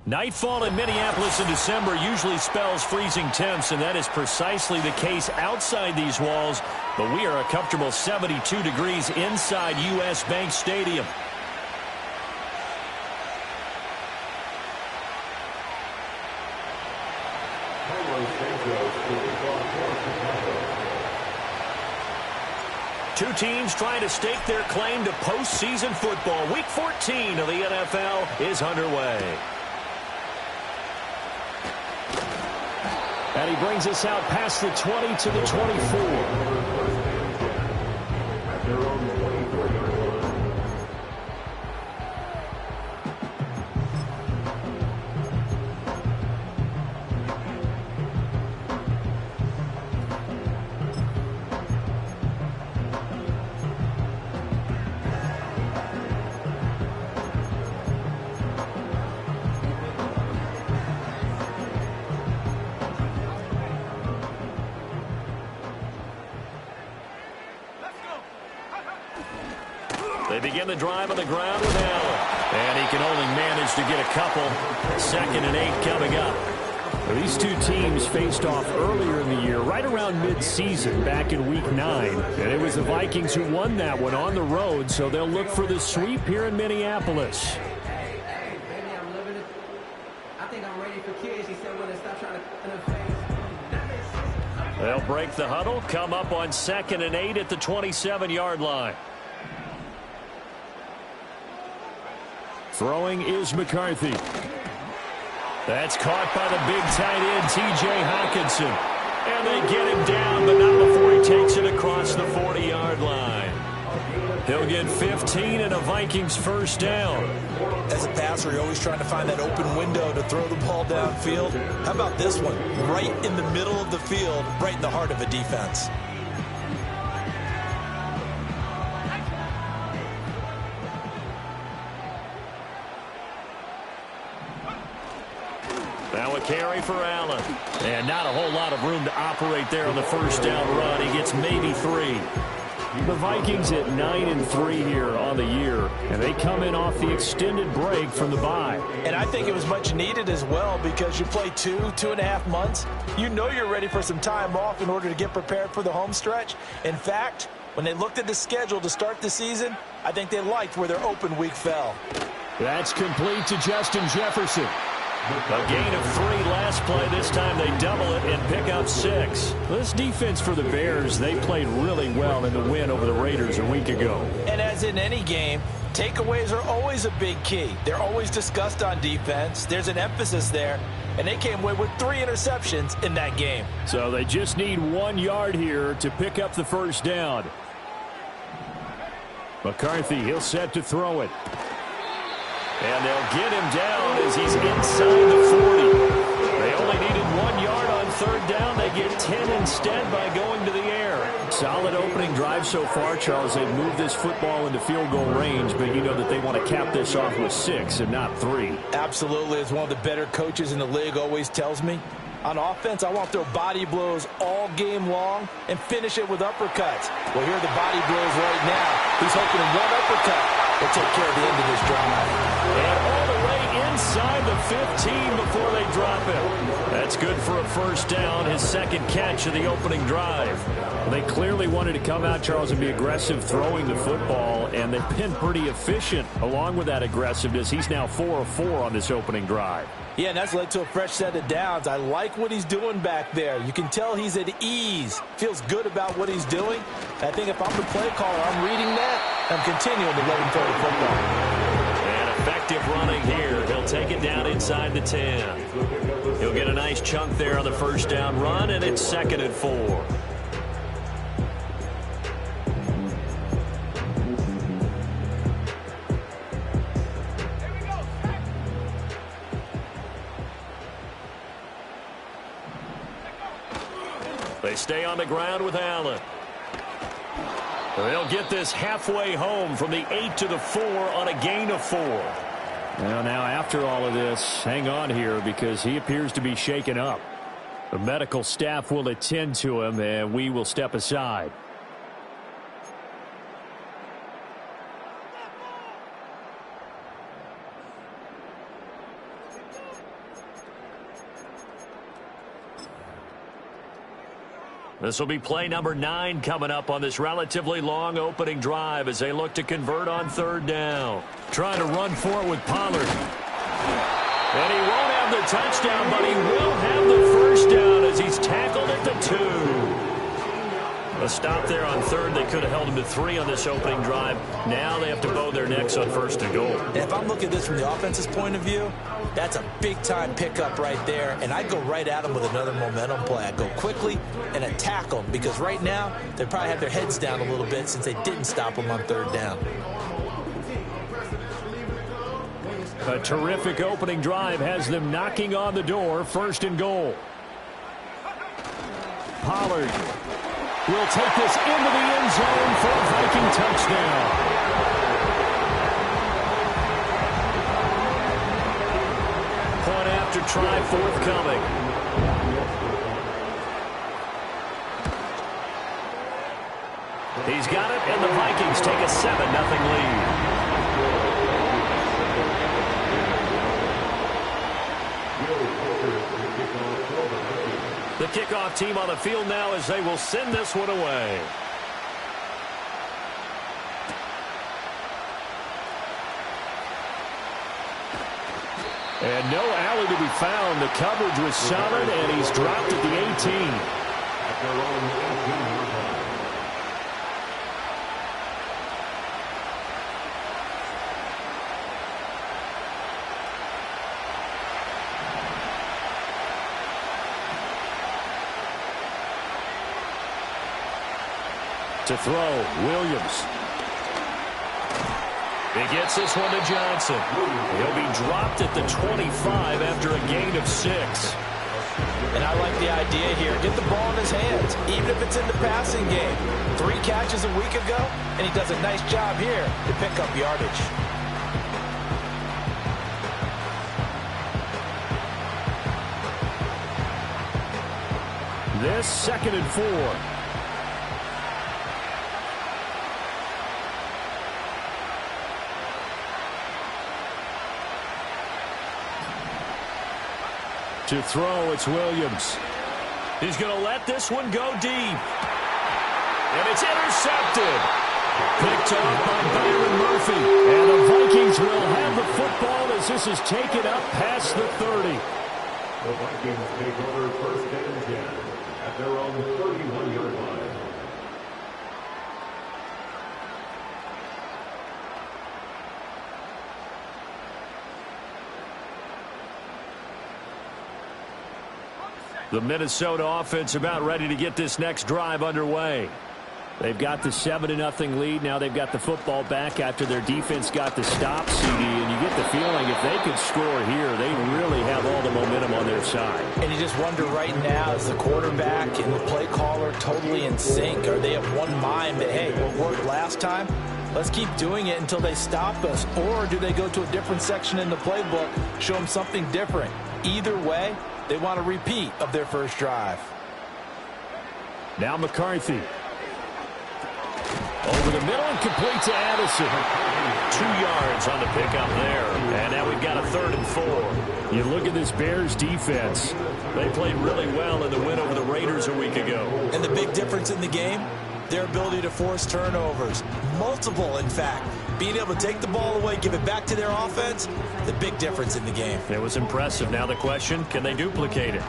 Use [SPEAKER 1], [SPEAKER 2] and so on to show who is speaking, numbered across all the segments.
[SPEAKER 1] Nightfall in Minneapolis in December usually spells freezing temps, and that is precisely the case outside these walls. But we are a comfortable 72 degrees inside U.S. Bank Stadium. Two teams trying to stake their claim to postseason football. Week 14 of the NFL is underway. And he brings us out past the 20 to the 24. They begin the drive on the ground with Allen. And he can only manage to get a couple. 2nd and 8 coming up.
[SPEAKER 2] Well, these two teams faced off earlier in the year, right around mid-season, back in Week 9. And it was the Vikings who won that one on the road, so they'll look for the sweep here in Minneapolis.
[SPEAKER 3] Hey, baby, I'm living it. I think I'm ready for kids. He said, well, they stop trying to...
[SPEAKER 1] They'll break the huddle, come up on 2nd and 8 at the 27-yard line.
[SPEAKER 2] Throwing is McCarthy.
[SPEAKER 1] That's caught by the big tight end, T.J. Hockenson. And they get him down, but not before he takes it across the 40-yard line. He'll get 15 and a Vikings first down.
[SPEAKER 4] As a passer, you're always trying to find that open window to throw the ball downfield. How about this one? Right in the middle of the field, right in the heart of a defense.
[SPEAKER 1] Now a carry for Allen. And not a whole lot of room to operate there on the first down run. He gets maybe 3.
[SPEAKER 2] The Vikings at 9-3 here on the year, and they come in off the extended break from the bye.
[SPEAKER 4] And I think it was much needed as well, because you play 2.5 months. You know you're ready for some time off in order to get prepared for the home stretch. In fact, when they looked at the schedule to start the season, I think they liked where their open week fell.
[SPEAKER 2] That's complete to Justin Jefferson.
[SPEAKER 1] A gain of 3 last play. This time they double it and pick up 6.
[SPEAKER 2] This defense for the Bears, they played really well in the win over the Raiders a week ago.
[SPEAKER 4] And as in any game, takeaways are always a big key. They're always discussed on defense. There's an emphasis there. And they came away with 3 interceptions in that game.
[SPEAKER 2] So they just need 1 yard here to pick up the first down. McCarthy, he'll set to throw it.
[SPEAKER 1] And they'll get him down as he's inside the 40. They only needed 1 yard on 3rd down. They get 10 instead by going to the air.
[SPEAKER 2] Solid opening drive so far, Charles. They've moved this football into field goal range, but you know that they want to cap this off with 6 and not 3.
[SPEAKER 4] Absolutely. As one of the better coaches in the league always tells me, on offense, I want to throw body blows all game long and finish it with uppercuts. Well, here are the body blows right now. He's hoping one uppercut will take care of the end of this drama.
[SPEAKER 1] And all the way inside the 15 before they drop it. That's good for a first down, his 2nd catch of the opening drive.
[SPEAKER 2] They clearly wanted to come out, Charles, and be aggressive throwing the football, and they've been pretty efficient along with that aggressiveness. He's now 4 of 4 on this opening drive.
[SPEAKER 4] Yeah, and that's led to a fresh set of downs. I like what he's doing back there. You can tell he's at ease. Feels good about what he's doing. I think if I'm the play caller, I'm reading that. I'm continuing to let him throw the football.
[SPEAKER 1] And effective running here. He'll take it down inside the 10. He'll get a nice chunk there on the first down run, and it's 2nd and 4. They stay on the ground with Allen. They'll get this halfway home from the 8 to the 4 on a gain of 4.
[SPEAKER 2] Well, now after all of this, hang on here because he appears to be shaken up. The medical staff will attend to him, and we will step aside.
[SPEAKER 1] This will be play number 9 coming up on this relatively long opening drive as they look to convert on 3rd down. Trying to run for it with Pollard. And he won't have the touchdown, but he will have the first down as he's tackled at the 2. A stop there on 3rd. They could have held him to 3 on this opening drive. Now they have to bow their necks on 1st and goal.
[SPEAKER 4] And if I'm looking at this from the offense's point of view, that's a big-time pickup right there. And I'd go right at them with another momentum play. I'd go quickly and attack them because right now they probably have their heads down a little bit since they didn't stop them on 3rd down.
[SPEAKER 2] A terrific opening drive has them knocking on the door. 1st and goal. Pollard will take this into the end zone for a Viking touchdown.
[SPEAKER 1] Point after try forthcoming. He's got it, and the Vikings take a 7-0 lead. The kickoff team on the field now as they will send this one away.
[SPEAKER 2] And no alley to be found. The coverage was solid, and he's dropped at the 18. To throw, Williams.
[SPEAKER 1] He gets this one to Johnson. He'll be dropped at the 25 after a gain of 6.
[SPEAKER 4] And I like the idea here. Get the ball in his hands, even if it's in the passing game. 3 catches a week ago, and he does a nice job here to pick up yardage.
[SPEAKER 2] This 2nd and 4. To throw, it's Williams.
[SPEAKER 1] He's going to let this one go deep. And it's intercepted. Picked off by Byron Murphy.
[SPEAKER 2] And the Vikings will have the football as this is taken up past the 30.
[SPEAKER 5] The Vikings take over 1st and 10 at their own 31-yard line.
[SPEAKER 2] The Minnesota offense about ready to get this next drive underway. They've got the 7-0 lead. Now they've got the football back after their defense got the stop, CD. And you get the feeling if they could score here, they really have all the momentum on their side.
[SPEAKER 4] And you just wonder right now, is the quarterback and the play caller totally in sync? Are they of one mind that, hey, what worked last time? Let's keep doing it until they stop us. Or do they go to a different section in the playbook, show them something different? Either way, they want a repeat of their first drive.
[SPEAKER 2] Now McCarthy. Over the middle and complete to Addison.
[SPEAKER 1] 2 yards on the pickup there. And now we've got a 3rd and 4.
[SPEAKER 2] You look at this Bears defense.
[SPEAKER 1] They played really well in the win over the Raiders a week ago.
[SPEAKER 4] And the big difference in the game, their ability to force turnovers. Multiple, in fact. Being able to take the ball away, give it back to their offense, the big difference in the game.
[SPEAKER 1] It was impressive. Now the question, can they duplicate it?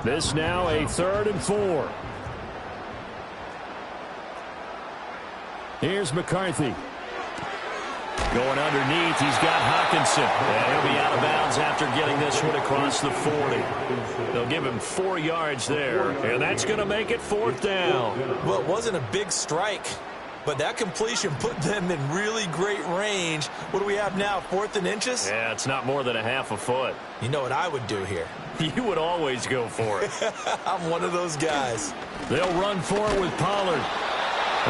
[SPEAKER 2] This now a 3rd and 4. Here's McCarthy.
[SPEAKER 1] Going underneath, he's got Hockenson. And he'll be out of bounds after getting this one across the 40. They'll give him 4 yards there, and that's going to make it 4th down.
[SPEAKER 4] Well, it wasn't a big strike, but that completion put them in really great range. What do we have now, 4th and inches?
[SPEAKER 1] Yeah, it's not more than a half a foot.
[SPEAKER 4] You know what I would do here?
[SPEAKER 1] You would always go for it.
[SPEAKER 4] I'm one of those guys.
[SPEAKER 2] They'll run for it with Pollard.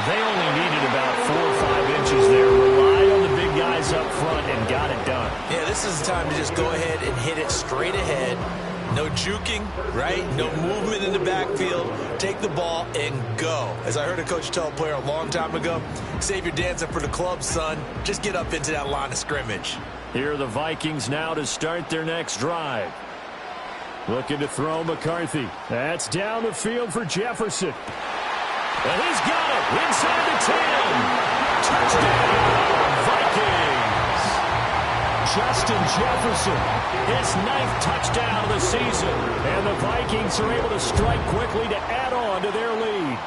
[SPEAKER 1] They only needed about 4 or 5 inches there. Relied on the big guys up front and got it done.
[SPEAKER 4] Yeah, this is the time to just go ahead and hit it straight ahead. No juking, right? No movement in the backfield. Take the ball and go. As I heard a coach tell a player a long time ago, save your dancing for the club, son. Just get up into that line of scrimmage.
[SPEAKER 2] Here are the Vikings now to start their next drive. Looking to throw McCarthy. That's down the field for Jefferson. And he's got it inside the 10. Touchdown, Vikings. Justin Jefferson, his 9th touchdown of the season. And the Vikings are able to strike quickly to add on to their lead.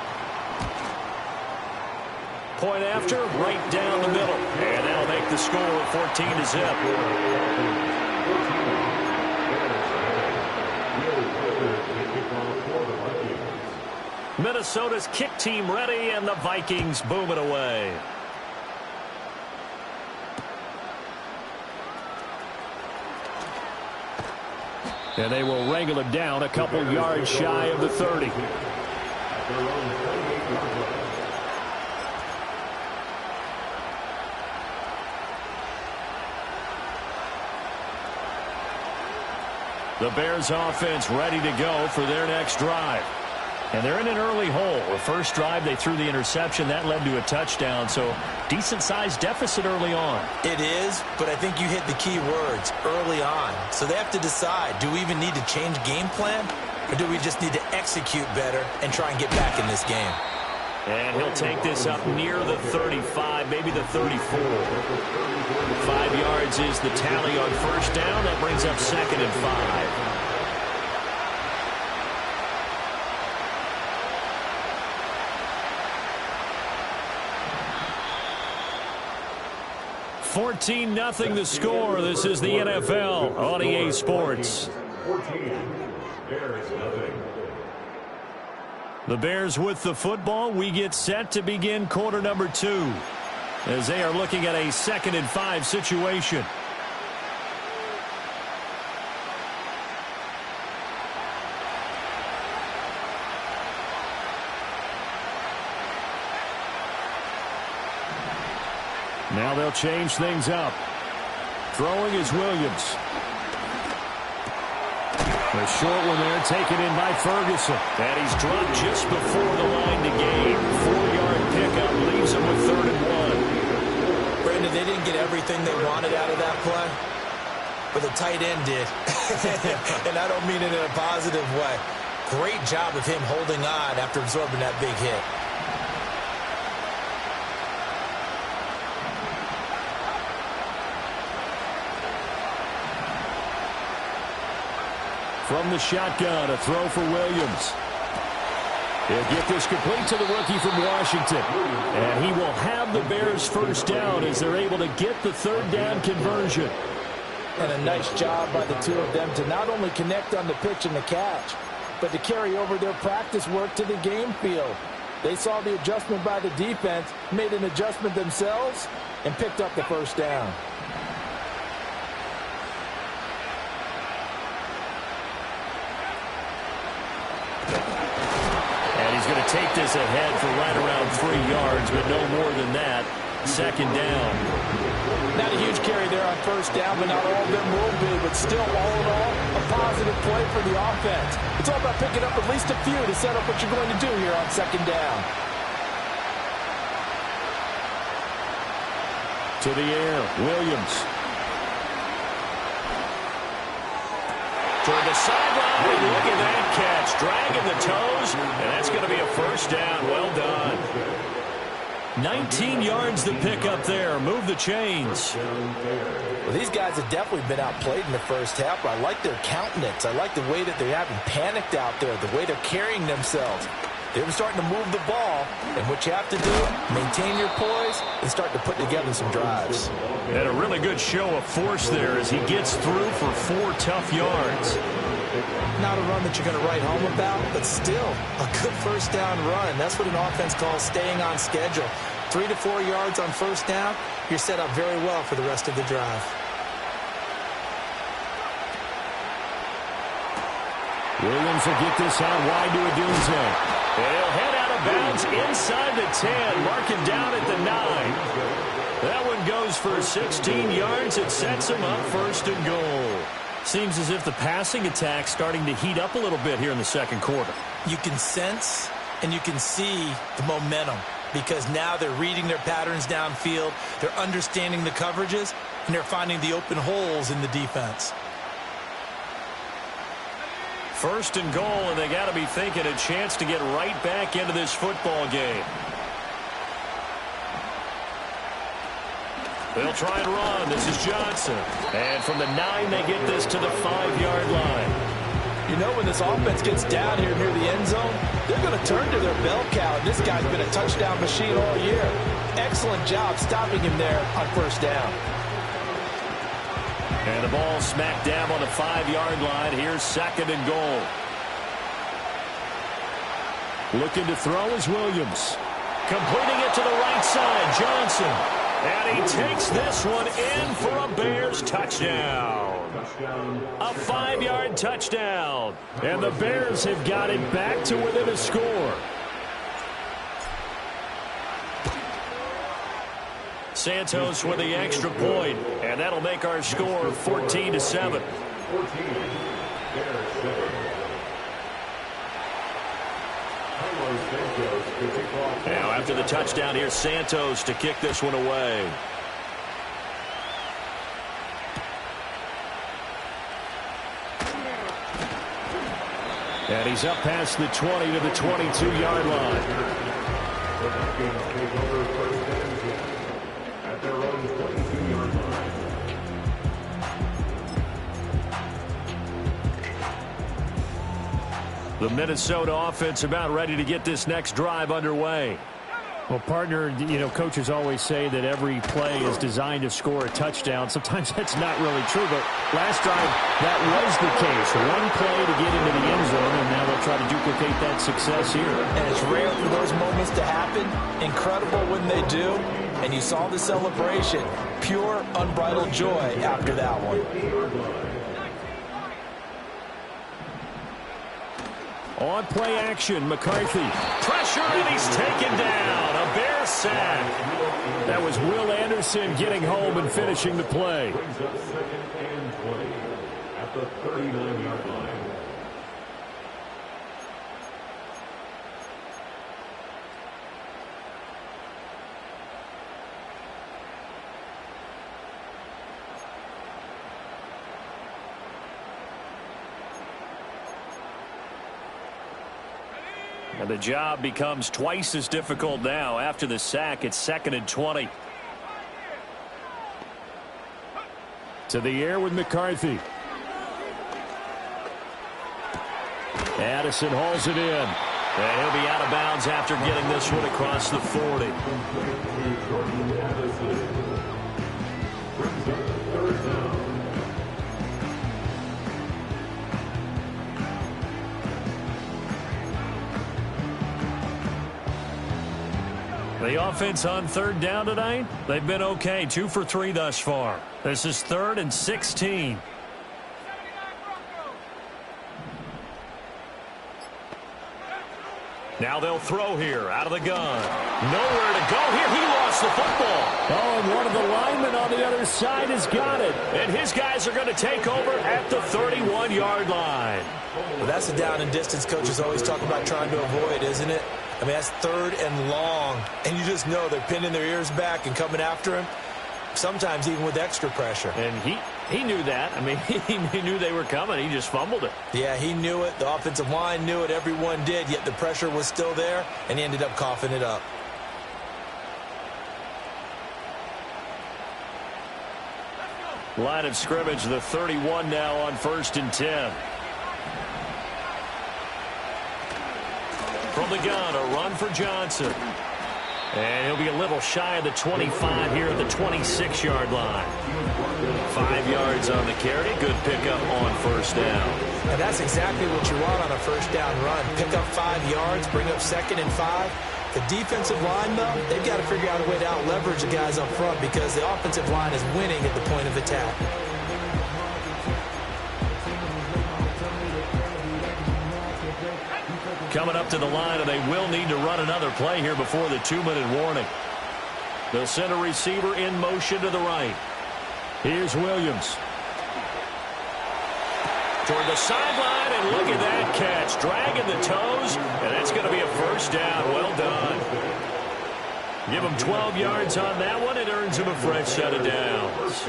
[SPEAKER 2] Point after, right down the middle. And that'll make the score 14-zip. Minnesota's kick team ready, and the Vikings boom it away. And they will wrangle him down a couple yards shy of the 30. The Bears offense ready to go for their next drive. And they're in an early hole. The first drive, they threw the interception. That led to a touchdown, so decent-sized deficit early on.
[SPEAKER 4] It is, but I think you hit the key words, early on. So they have to decide, do we even need to change game plan, or do we just need to execute better and try and get back in this game?
[SPEAKER 2] And he'll take this up near the 35, maybe the 34. 5 yards is the tally on first down. That brings up 2nd and 5. 14-0 the score. This is the NFL on EA Sports.
[SPEAKER 5] 14, Bears nothing.
[SPEAKER 2] The Bears with the football. We get set to begin quarter number 2 as they are looking at a 2nd and 5 situation. Now they'll change things up. Throwing is Williams. A short one there taken in by Ferguson. And he's dropped just before the line to gain. 4-yard pickup leaves him with 3rd and 1.
[SPEAKER 4] Brandon, they didn't get everything they wanted out of that play, but the tight end did. And I don't mean it in a positive way. Great job of him holding on after absorbing that big hit.
[SPEAKER 2] From the shotgun, a throw for Williams. He'll get this complete to the rookie from Washington. And he will have the Bears first down as they're able to get the 3rd down conversion.
[SPEAKER 4] And a nice job by the two of them to not only connect on the pitch and the catch, but to carry over their practice work to the game field. They saw the adjustment by the defense, made an adjustment themselves, and picked up the first down.
[SPEAKER 2] He's going to take this ahead for right around 3 yards, but no more than that. 2nd down.
[SPEAKER 4] Not a huge carry there on first down, but not all of them will be. But still, all in all, a positive play for the offense. It's all about picking up at least a few to set up what you're going to do here on 2nd down.
[SPEAKER 2] To the air, Williams. Toward the sideline, look at that catch, dragging the toes, and that's going to be a first down. Well done. 19 yards to pick up there. Move the chains.
[SPEAKER 4] Well, these guys have definitely been outplayed in the first half. I like their countenance. I like the way that they're having panicked out there, the way they're carrying themselves. They're starting to move the ball, and what you have to do, maintain your poise and start to put together some drives.
[SPEAKER 2] And a really good show of force there as he gets through for 4 tough yards.
[SPEAKER 4] Not a run that you're going to write home about, but still a good first down run. That's what an offense calls staying on schedule. 3 to 4 yards on first down, you're set up very well for the rest of the drive.
[SPEAKER 2] Williams will get this out wide to Odunze. He'll head out of bounds inside the 10, mark him down at the 9. That one goes for 16 yards. It sets him up 1st and goal. Seems as if the passing attack's starting to heat up a little bit here in the second quarter.
[SPEAKER 4] You can sense and you can see the momentum because now they're reading their patterns downfield, they're understanding the coverages, and they're finding the open holes in the defense.
[SPEAKER 2] First and goal, and they got to be thinking a chance to get right back into this football game. They'll try and run. This is Johnson. And from the 9, they get this to the 5-yard line.
[SPEAKER 4] You know, when this offense gets down here near the end zone, they're going to turn to their bell cow. And this guy's been a touchdown machine all year. Excellent job stopping him there on first down.
[SPEAKER 2] And the ball smack dab on the 5-yard line. Here's second and goal. Looking to throw is Williams. Completing it to the right side, Johnson. And he takes this one in for a Bears touchdown. A 5-yard touchdown. And the Bears have got it back to within a score. Santos with the extra point, and that'll make our score 14-7. Now after the touchdown, here's Santos to kick this one away. And he's up past the 20 to the 22-yard line.
[SPEAKER 5] At their own 22-yard line.
[SPEAKER 2] The Minnesota offense about ready to get this next drive underway. Well, partner, you know, coaches always say that every play is designed to score a touchdown. Sometimes that's not really true, but last drive that was the case. One play to get into the end zone, and now they'll try to duplicate that success here.
[SPEAKER 4] And it's rare for those moments to happen. Incredible when they do. And you saw the celebration. Pure, unbridled joy after that one.
[SPEAKER 2] On play action, McCarthy. Pressure, and he's taken down. A Bear sack. That was Will Anderson getting home and finishing the play.
[SPEAKER 5] Brings up second and 20 at the 39-yard line.
[SPEAKER 2] And the job becomes twice as difficult now. After the sack, it's second and 20. To the air with McCarthy. Addison hauls it in. And he'll be out of bounds after getting this one across the 40. The offense on third down tonight, they've been okay. 2 for 3 thus far. This is 3rd and 16. Now they'll throw here out of the gun. Nowhere to go here. He lost the football. Oh, and one of the linemen on the other side has got it. And his guys are going to take over at the 31-yard line.
[SPEAKER 4] Well, that's the down and distance coaches always talk about trying to avoid, isn't it? I mean, that's 3rd and long. And you just know they're pinning their ears back and coming after him, sometimes even with extra pressure.
[SPEAKER 2] And he knew that. I mean, he knew they were coming. He just fumbled it.
[SPEAKER 4] Yeah, he knew it. The offensive line knew it. Everyone did, yet the pressure was still there, and he ended up coughing it up.
[SPEAKER 2] Line of scrimmage, the 31 now on 1st and 10. From the gun, a run for Johnson. And he'll be a little shy of the 25 here at the 26-yard line. 5 yards on the carry. Good pickup on first down.
[SPEAKER 4] And that's exactly what you want on a first down run. Pick up 5 yards, bring up 2nd and 5. The defensive line, though, they've got to figure out a way to out-leverage the guys up front because the offensive line is winning at the point of attack.
[SPEAKER 2] Coming up to the line, and they will need to run another play here before the 2-minute warning. The center receiver in motion to the right. Here's Williams.
[SPEAKER 1] toward the sideline, and look at that catch. Dragging the toes, and that's going to be a first down. Well done. Give him 12 yards on that one. It earns him a fresh set of downs.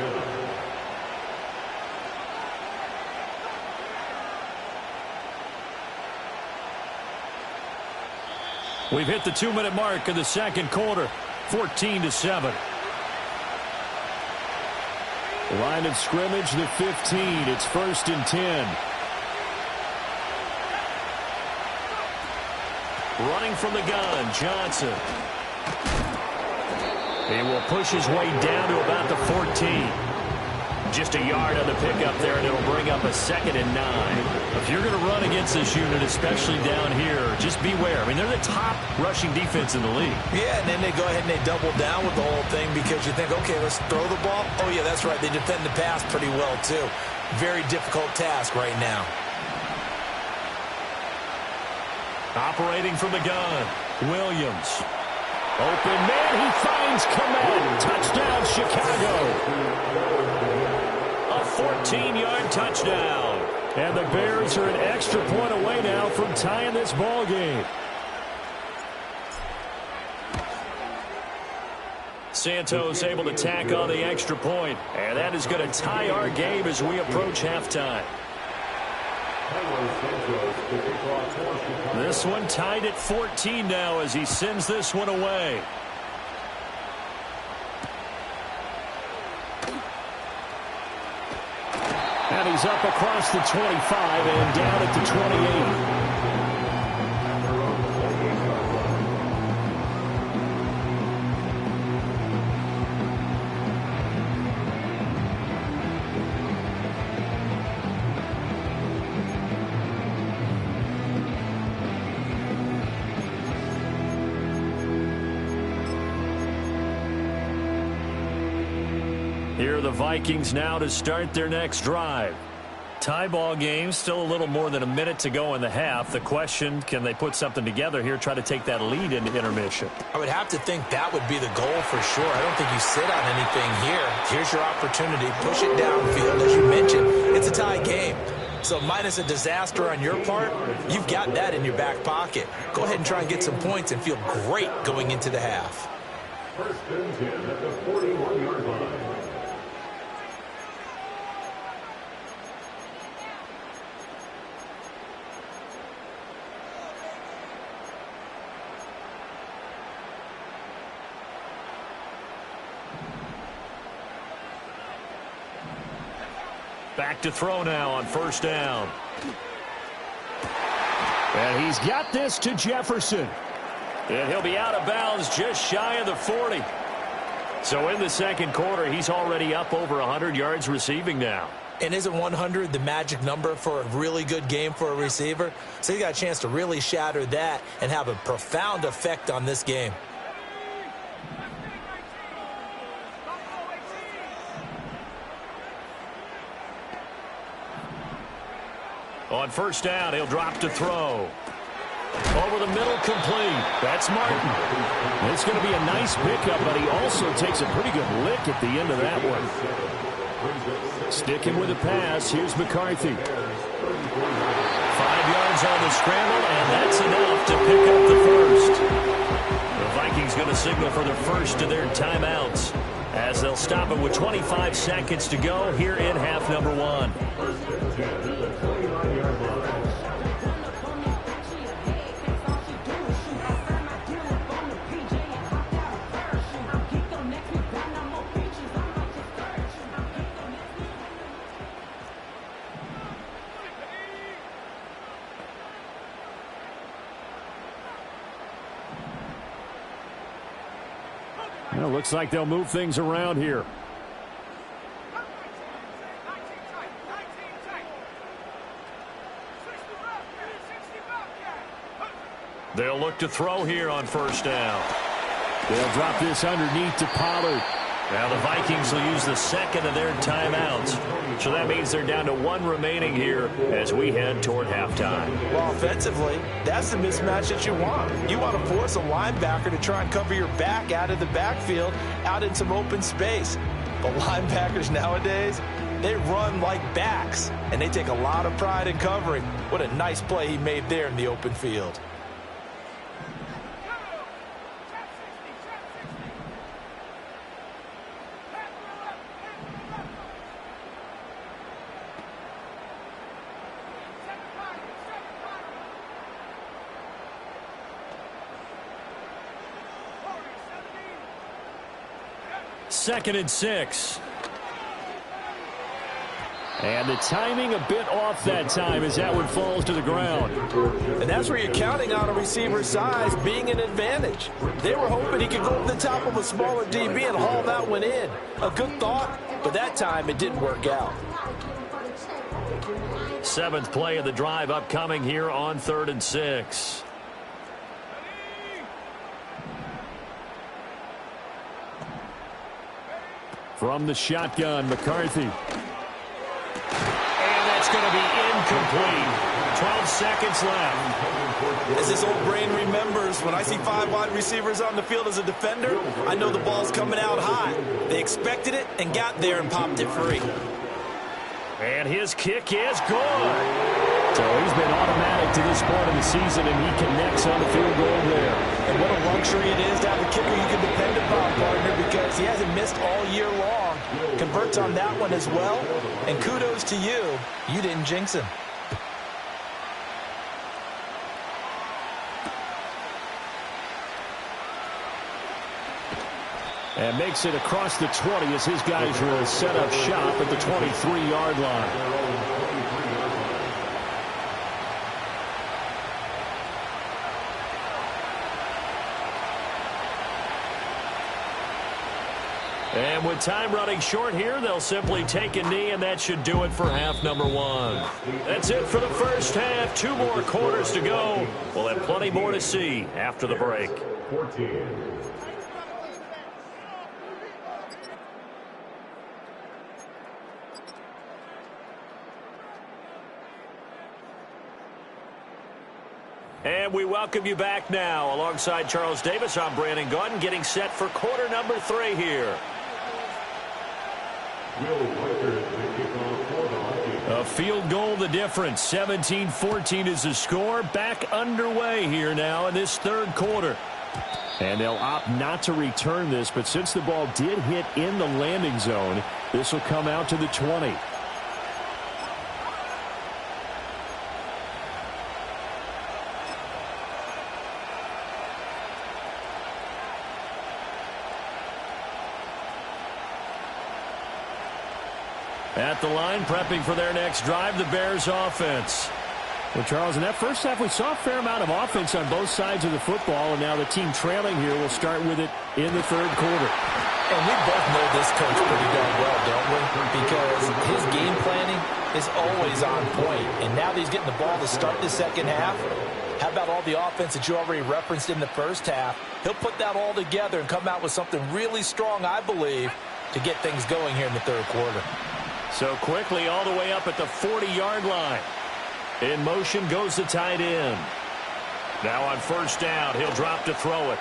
[SPEAKER 1] We've hit the 2-minute mark of the second quarter, 14-7.
[SPEAKER 2] Line of scrimmage, the 15. It's 1st and 10.
[SPEAKER 1] Running from the gun, Johnson. He will push his way down to about the 14. Just a yard on the pickup there, and it'll bring up a 2nd and 9. If you're going to run against this unit, especially down here, just beware. I mean, they're the top rushing defense in the league.
[SPEAKER 4] Yeah, and then they go ahead and they double down with the whole thing because you think, okay, let's throw the ball. Oh, yeah, that's right. They defend the pass pretty well, too. Very difficult task right now.
[SPEAKER 1] Operating from the gun, Williams. Open man, he finds Komet. Touchdown, Chicago. A 14-yard touchdown.
[SPEAKER 2] And the Bears are an extra point away now from tying this ball game.
[SPEAKER 1] Santos able to tack on the extra point, and that is going to tie our game as we approach halftime. This one tied at 14 now as he sends this one away.
[SPEAKER 2] And he's up across the 25 and down at the 28.
[SPEAKER 1] Here are the Vikings now to start their next drive. Tie ball game, still a little more than a minute to go in the half. The question, can they put something together here, try to take that lead into intermission?
[SPEAKER 4] I would have to think that would be the goal for sure. I don't think you sit on anything here. Here's your opportunity. Push it downfield. As you mentioned, it's a tie game. So minus a disaster on your part, you've got that in your back pocket. Go ahead and try and get some points and feel great going into the half.
[SPEAKER 5] 1st and 10 at the 41-yard line.
[SPEAKER 1] Back to throw now on 1st down.
[SPEAKER 2] And he's got this to Jefferson.
[SPEAKER 1] And he'll be out of bounds just shy of the 40. So in the second quarter, he's already up over 100 yards receiving now.
[SPEAKER 4] And isn't 100 the magic number for a really good game for a receiver? So he got a chance to really shatter that and have a profound effect on this game.
[SPEAKER 1] On 1st down, he'll drop to throw. Over the middle, complete. That's Martin.
[SPEAKER 2] It's going to be a nice pickup, but he also takes a pretty good lick at the end of that one. Sticking with the pass, here's McCarthy.
[SPEAKER 1] 5 yards on the scramble, and that's enough to pick up the first. The Vikings going to signal for the first of their timeouts as they'll stop it with 25 seconds to go here in half number 1.
[SPEAKER 2] Well, looks like they'll move things around here.
[SPEAKER 1] They'll look to throw here on 1st down.
[SPEAKER 2] They'll drop this underneath to Pollard.
[SPEAKER 1] Now the Vikings will use the second of their timeouts. So that means they're down to 1 remaining here as we head toward halftime.
[SPEAKER 4] Well, offensively, that's the mismatch that you want. You want to force a linebacker to try and cover your back out of the backfield, out in some open space. But linebackers nowadays, They run like backs, and they take a lot of pride in covering. What a nice play he made there in the open field.
[SPEAKER 2] Second and 6. And the timing a bit off that time as that one falls to the ground.
[SPEAKER 4] And that's where you're counting on a receiver's size being an advantage. They were hoping he could go over the top of a smaller DB and haul that one in. A good thought, but that time it didn't work out.
[SPEAKER 2] Seventh play of the drive upcoming here on 3rd and 6. From the shotgun, McCarthy. And that's going to be incomplete. 12 seconds left.
[SPEAKER 4] As this old brain remembers, when I see 5 wide receivers on the field as a defender, I know the ball's coming out high. They expected it and got there and popped it free.
[SPEAKER 2] And his kick is good. So he's been automatic to this point of the season, and he connects on the field goal there.
[SPEAKER 4] And what a luxury it is to have a kicker you can depend upon, partner, because he hasn't missed all year long. Converts on that one as well. And kudos to you. You didn't jinx him.
[SPEAKER 2] And makes it across the 20 as his guys will set up shop at the 23-yard line. And with time running short here, they'll simply take a knee, and that should do it for half number 1. That's it for the first half. 2 more quarters to go. We'll have plenty more to see after the break.
[SPEAKER 5] 14.
[SPEAKER 2] And we welcome you back now. Alongside Charles Davis, I'm Brandon Gaudin, getting set for quarter number 3 here. A field goal the difference. 17-14 is the score. Back underway here now in this 3rd quarter. And they'll opt not to return this, but since the ball did hit in the landing zone, this will come out to the 20. At the line, prepping for their next drive, the Bears offense. Well, Charles, in that first half, we saw a fair amount of offense on both sides of the football, and now the team trailing here will start with it in the 3rd quarter.
[SPEAKER 4] And we both know this coach pretty darn well, don't we? Because his game planning is always on point, and now that he's getting the ball to start the 2nd half, how about all the offense that you already referenced in the first half? He'll put that all together and come out with something really strong, I believe, to get things going here in the 3rd quarter.
[SPEAKER 2] So quickly all the way up at the 40-yard line. In motion goes the tight end. Now on first down, he'll drop to throw it.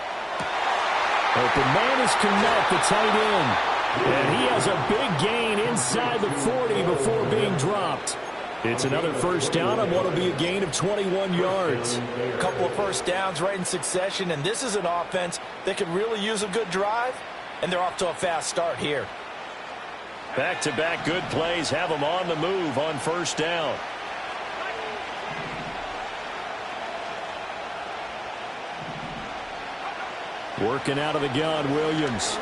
[SPEAKER 2] Open man is Kmet, the tight end. And he has a big gain inside the 40 before being dropped. It's another first down on what will be a gain of 21 yards.
[SPEAKER 4] A couple of first downs right in succession, and this is an offense that could really use a good drive, and they're off to a fast start here.
[SPEAKER 2] Back-to-back good plays have them on the move on first down. Working out of the gun, Williams.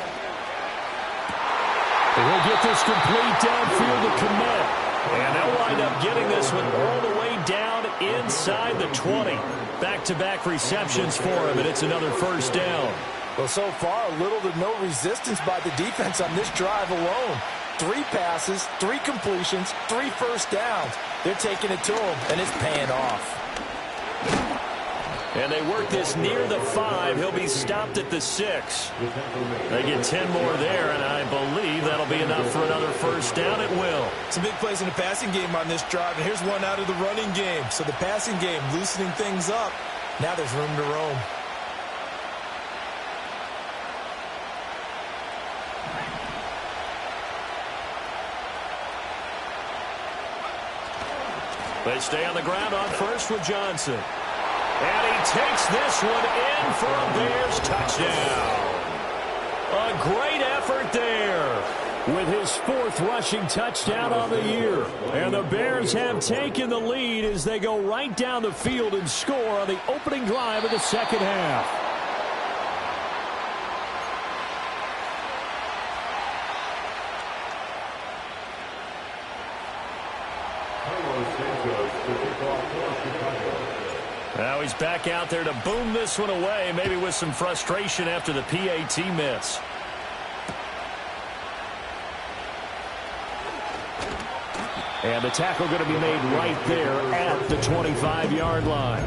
[SPEAKER 2] And he'll get this complete downfield to Kmet. And they'll wind up getting this one all the way down inside the 20. Back-to-back receptions for him, and it's another first down.
[SPEAKER 4] Well, so far, little to no resistance by the defense on this drive alone. 3 passes, 3 completions, 3 first downs. They're taking it to him, and it's paying off.
[SPEAKER 2] And they work this near the 5. He'll be stopped at the 6. They get 10 more there, and I believe that'll be enough for another first down. It will.
[SPEAKER 4] Some big plays in the passing game on this drive, and here's one out of the running game. So the passing game loosening things up. Now there's room to roam.
[SPEAKER 1] They stay on the ground on first with Johnson. And he takes this one in for a Bears touchdown. A great effort there.
[SPEAKER 2] With his 4th rushing touchdown on the year. And the Bears have taken the lead as they go right down the field and score on the opening drive of the second half.
[SPEAKER 1] Now he's back out there to boom this one away, maybe with some frustration after the PAT miss.
[SPEAKER 2] And the tackle going to be made right there at the 25-yard line.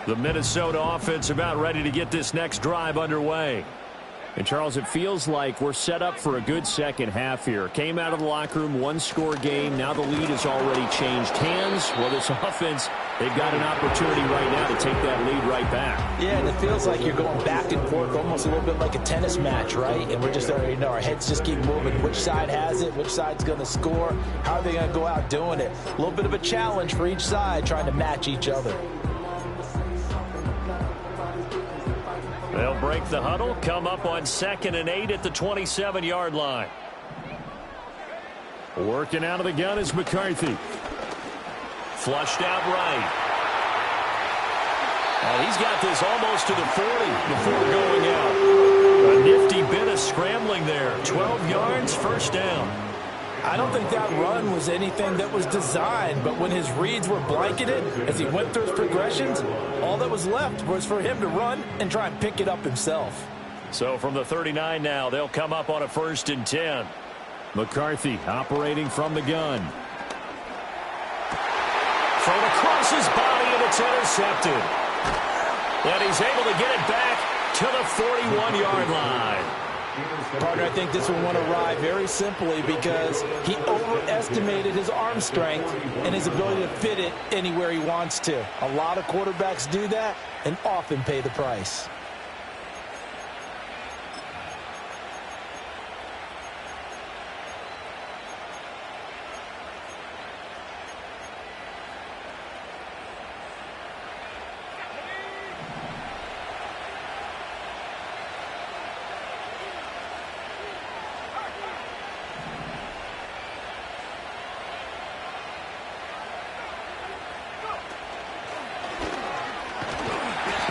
[SPEAKER 1] The Minnesota offense about ready to get this next drive underway.
[SPEAKER 2] And, Charles, it feels like we're set up for a good second half here. Came out of the locker room, one-score game. Now the lead has already changed hands. Well, this offense, they've got an opportunity right now to take that lead right back.
[SPEAKER 4] Yeah, and it feels like you're going back and forth, almost a little bit like a tennis match, right? And we're just already know our heads just keep moving. Which side has it? Which side's going to score? How are they going to go out doing it? A little bit of a challenge for each side, trying to match each other.
[SPEAKER 1] They'll break the huddle, come up on 2nd and 8 at the 27-yard line.
[SPEAKER 2] Working out of the gun is McCarthy.
[SPEAKER 1] Flushed out right. And he's got this almost to the 40 before going out. A nifty bit of scrambling there. 12 yards, first down.
[SPEAKER 4] I don't think that run was anything that was designed, but when his reads were blanketed, as he went through his progressions, all that was left was for him to run and try and pick it up himself.
[SPEAKER 1] So from the 39 now, they'll come up on a 1st and 10.
[SPEAKER 2] McCarthy operating from the gun.
[SPEAKER 1] Thrown across his body, and it's intercepted. And he's able to get it back to the 41-yard line.
[SPEAKER 4] Partner, I think this one went awry very simply because he overestimated his arm strength and his ability to fit it anywhere he wants to. A lot of quarterbacks do that and often pay the price.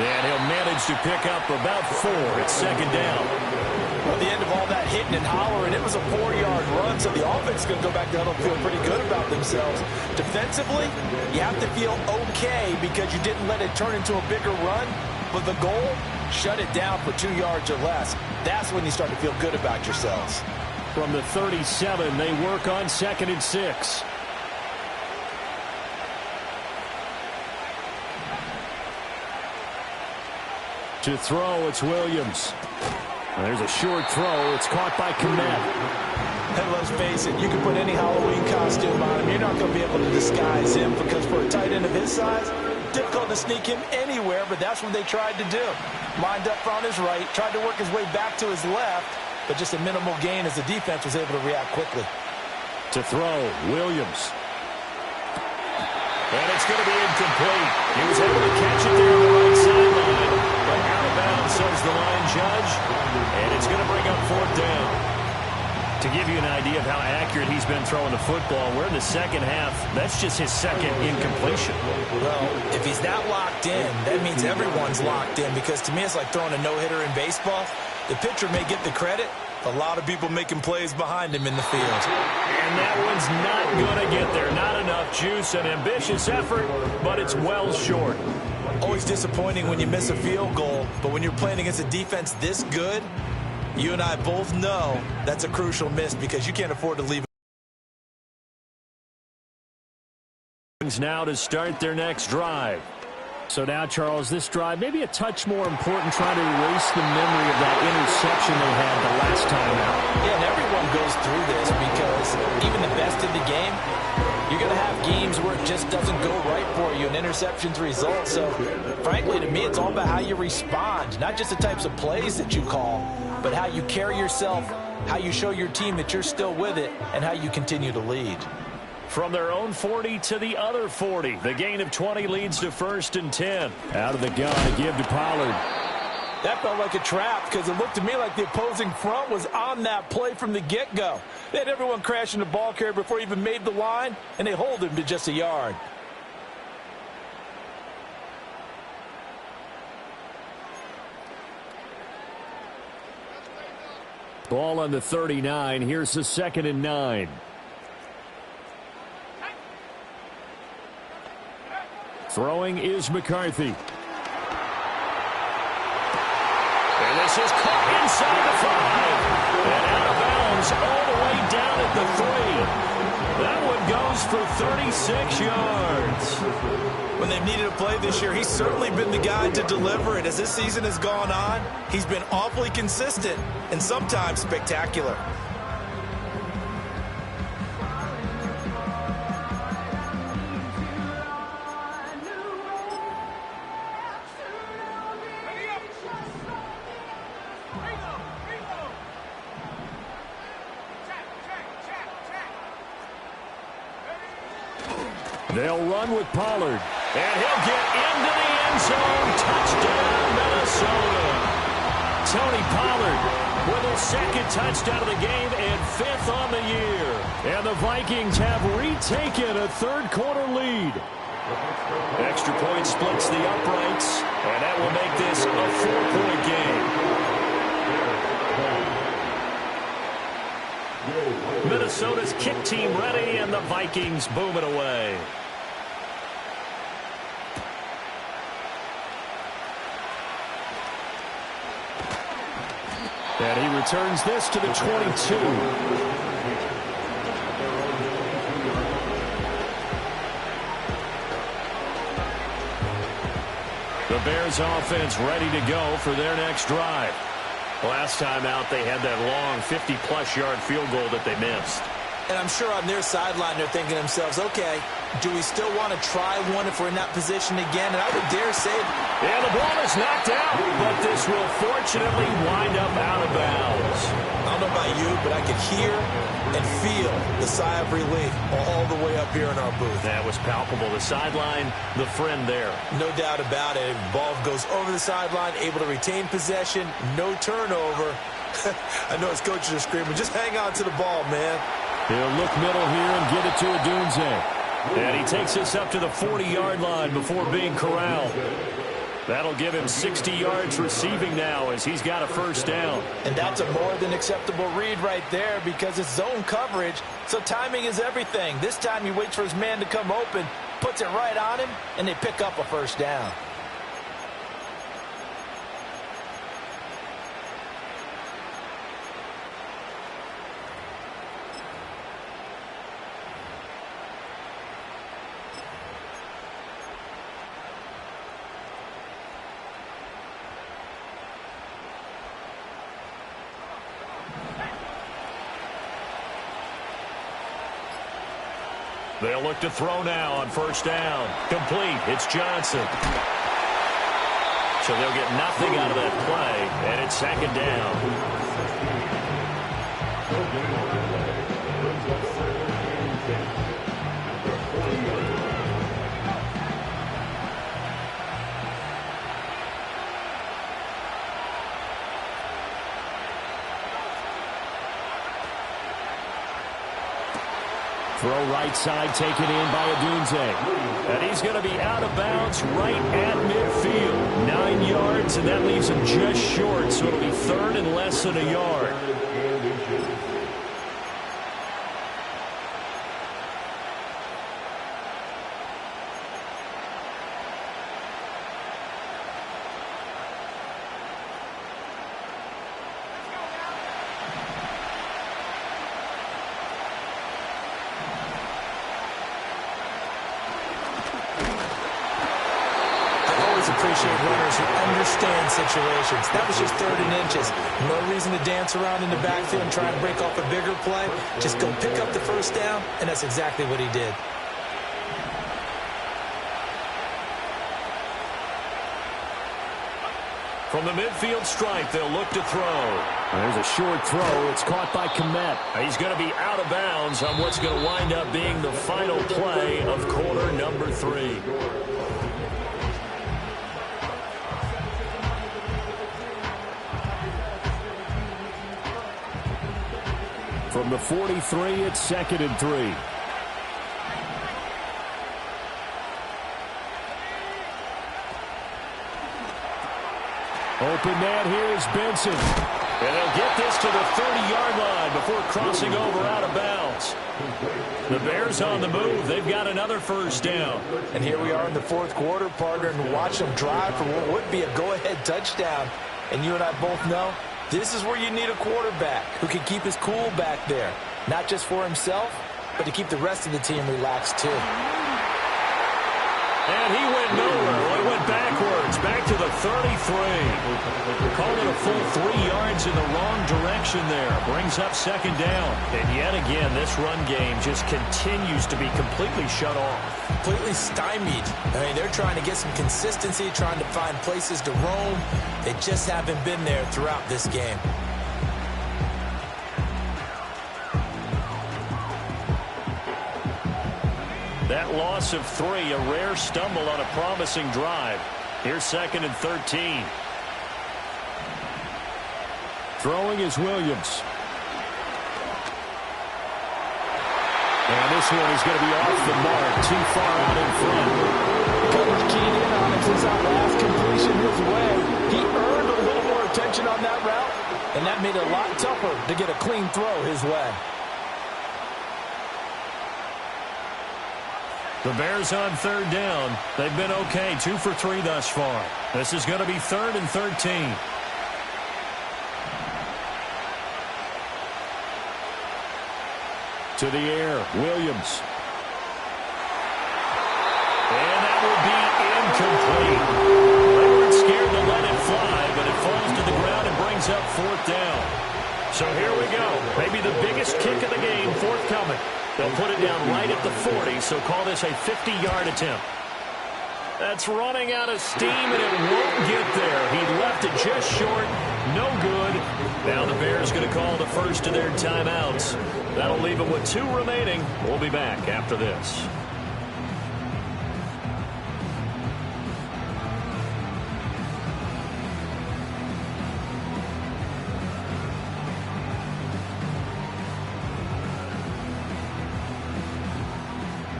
[SPEAKER 1] And he'll manage to pick up about 4 at 2nd down.
[SPEAKER 4] Well, at the end of all that hitting and hollering, it was a 4-yard run, so the offense is going to go back to huddle and feel pretty good about themselves. Defensively, you have to feel okay because you didn't let it turn into a bigger run, but the goal, shut it down for 2 yards or less. That's when you start to feel good about yourselves.
[SPEAKER 2] From the 37, they work on 2nd and 6. To throw, it's Williams. And there's a short throw. It's caught by Kmet.
[SPEAKER 4] And let's face it, you can put any Halloween costume on him. You're not going to be able to disguise him because for a tight end of his size, difficult to sneak him anywhere, but that's what they tried to do. Lined up on his right, tried to work his way back to his left, but just a minimal gain as the defense was able to react quickly.
[SPEAKER 2] To throw, Williams.
[SPEAKER 1] And it's going to be incomplete. He was able to catch it there on the right sideline. But out of bounds, says the line judge. And it's going to bring up 4th down. To give you an idea of how accurate he's been throwing the football, we're in the second half. That's just his 2nd incompletion.
[SPEAKER 4] Well, if he's that locked in, that means everyone's locked in because to me it's like throwing a no-hitter in baseball. The pitcher may get the credit. A lot of people making plays behind him in the field.
[SPEAKER 1] And that one's not going to get there. Not enough juice. An ambitious effort, but it's well short.
[SPEAKER 4] Always disappointing when you miss a field goal, but when you're playing against a defense this good, you and I both know that's a crucial miss because you can't afford to leave.
[SPEAKER 2] Now to start their next drive. So now, Charles, this drive maybe a touch more important, trying to erase the memory of that interception they had the last time out.
[SPEAKER 4] Yeah, and everyone goes through this because even the best in the game, You're going to have games where it just doesn't go right for you, and interceptions result. So, frankly, to me, it's all about how you respond, not just the types of plays that you call, but how you carry yourself, how you show your team that you're still with it, and how you continue to lead.
[SPEAKER 2] From their own 40 to the other 40. The gain of 20 leads to 1st and 10. Out of the gun to give to Pollard.
[SPEAKER 4] That felt like a trap because it looked to me like the opposing front was on that play from the get-go. They had everyone crashing the ball carrier before he even made the line, and they hold him to just a yard.
[SPEAKER 2] Ball on the 39. Here's the 2nd and 9. Throwing is McCarthy. And this is caught inside the 5. And out of bounds all the way down at the 3. That one goes for 36 yards.
[SPEAKER 4] When they've needed a play this year, he's certainly been the guy to deliver it. As this season has gone on, he's been awfully consistent and sometimes spectacular.
[SPEAKER 2] They'll run with Pollard. And he'll get into the end zone. Touchdown, Minnesota. Tony Pollard with his 2nd touchdown of the game and 5th on the year. And the Vikings have retaken a 3rd quarter lead. Extra point splits the uprights. And that will make this a 4-point game. Minnesota's kick team ready, and the Vikings boom it away. And he returns this to the 22. The Bears offense ready to go for their next drive. Last time out, they had that long 50-plus yard field goal that they missed.
[SPEAKER 4] And I'm sure on their sideline they're thinking to themselves, okay, do we still want to try one if we're in that position again? And I would dare say,
[SPEAKER 2] and the ball is knocked out, but this will fortunately wind up out of bounds.
[SPEAKER 4] I don't know about you, but I could hear and feel the sigh of relief all the way up here in our booth.
[SPEAKER 2] That was palpable. The sideline, the friend there.
[SPEAKER 4] No doubt about it. Ball goes over the sideline, able to retain possession, no turnover. I know his coaches are screaming, just hang on to the ball, man.
[SPEAKER 2] He'll look middle here and get it to Odunze. And he takes us up to the 40-yard line before being corralled. That'll give him 60 yards receiving now as he's got a 1st down.
[SPEAKER 4] And that's a more than acceptable read right there because it's zone coverage, so timing is everything. This time he waits for his man to come open, puts it right on him, and they pick up a 1st down.
[SPEAKER 2] They'll look to throw now on 1st down. Complete. It's Johnson. So they'll get nothing out of that play, and it's 2nd down. Throw right side taken in by Odunze. And he's going to be out of bounds right at midfield. 9 yards, and that leaves him just short, so it'll be 3rd and less than a yard.
[SPEAKER 4] Appreciate runners who understand situations. That was just 3rd and inches. No reason to dance around in the backfield and try and break off a bigger play. Just go pick up the 1st down, and that's exactly what he did.
[SPEAKER 1] From the midfield stripe, they'll look to throw.
[SPEAKER 2] There's a short throw. It's caught by Komet.
[SPEAKER 1] He's going to be out of bounds on what's going to wind up being the final play of quarter number 3.
[SPEAKER 2] From the 43, it's 2nd and 3. Open man here is Benson.
[SPEAKER 1] And they'll get this to the 30-yard line before crossing over out of bounds. The Bears on the move. They've got another first down.
[SPEAKER 4] And here we are in the 4th quarter, partner, and watch them drive for what would be a go-ahead touchdown. And you and I both know this is where you need a quarterback who can keep his cool back there. Not just for himself, but to keep the rest of the team relaxed too.
[SPEAKER 1] And he went nowhere. Well, he went backwards, back to the 33. Called it a full 3 yards in the wrong direction there. Brings up 2nd down. And yet again, this run game just continues to be completely shut off.
[SPEAKER 4] Completely stymied. I mean, they're trying to get some consistency, trying to find places to roam. They just haven't been there throughout this game.
[SPEAKER 1] That loss of 3, a rare stumble on a promising drive. Here's 2nd and 13.
[SPEAKER 2] Throwing is Williams. And this one is going to be off the mark, too far out in front.
[SPEAKER 4] Coach keyed in on him since that last completion his way. He earned a little more attention on that route, and that made it a lot tougher to get a clean throw his way.
[SPEAKER 1] The Bears on 3rd down. They've been okay, 2 for 3 thus far. This is going to be 3rd and 13.
[SPEAKER 2] To the air, Williams.
[SPEAKER 1] And that will be incomplete. They weren't scared to let it fly, but it falls to the ground and brings up 4th down. So here we go. Maybe the biggest kick of the game forthcoming. They'll put it down right at the 40, so call this a 50-yard attempt. That's running out of steam, and it won't get there. He left it just short. No good. Now the Bears going to call the first of their timeouts. That'll leave them with 2 remaining. We'll be back after this.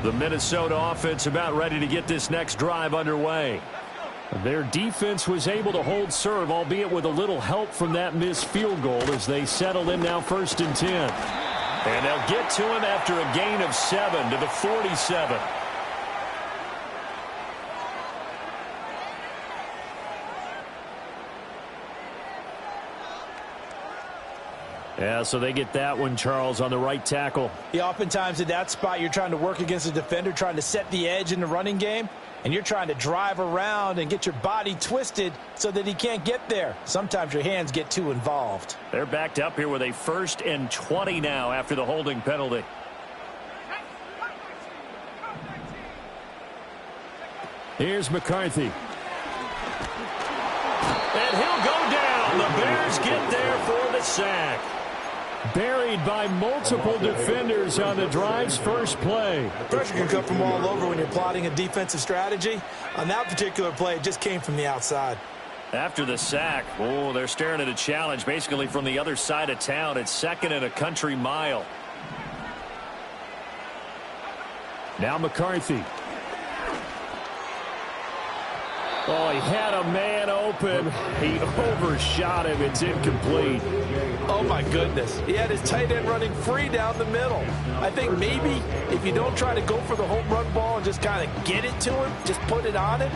[SPEAKER 1] The Minnesota offense about ready to get this next drive underway.
[SPEAKER 2] Their defense was able to hold serve, albeit with a little help from that missed field goal as they settle in now 1st and 10.
[SPEAKER 1] And they'll get to him after a gain of 7 to the 47.
[SPEAKER 2] Yeah, so they get that one, Charles, on the right tackle.
[SPEAKER 4] Yeah, oftentimes in that spot, you're trying to work against a defender, trying to set the edge in the running game, and you're trying to drive around and get your body twisted so that he can't get there. Sometimes your hands get too involved.
[SPEAKER 1] They're backed up here with a 1st and 20 now after the holding penalty.
[SPEAKER 2] Here's McCarthy.
[SPEAKER 1] And he'll go down. The Bears get there for the sack.
[SPEAKER 2] Buried by multiple defenders on the drive's first play.
[SPEAKER 4] Pressure can come from all over when you're plotting a defensive strategy. On that particular play, it just came from the outside.
[SPEAKER 1] After the sack, oh, they're staring at a challenge basically from the other side of town. It's 2nd and a country mile.
[SPEAKER 2] Now McCarthy. Oh, he had a man open. He overshot him. It's incomplete.
[SPEAKER 4] Oh, my goodness. He had his tight end running free down the middle. I think maybe if you don't try to go for the home run ball and just kind of get it to him, just put it on him,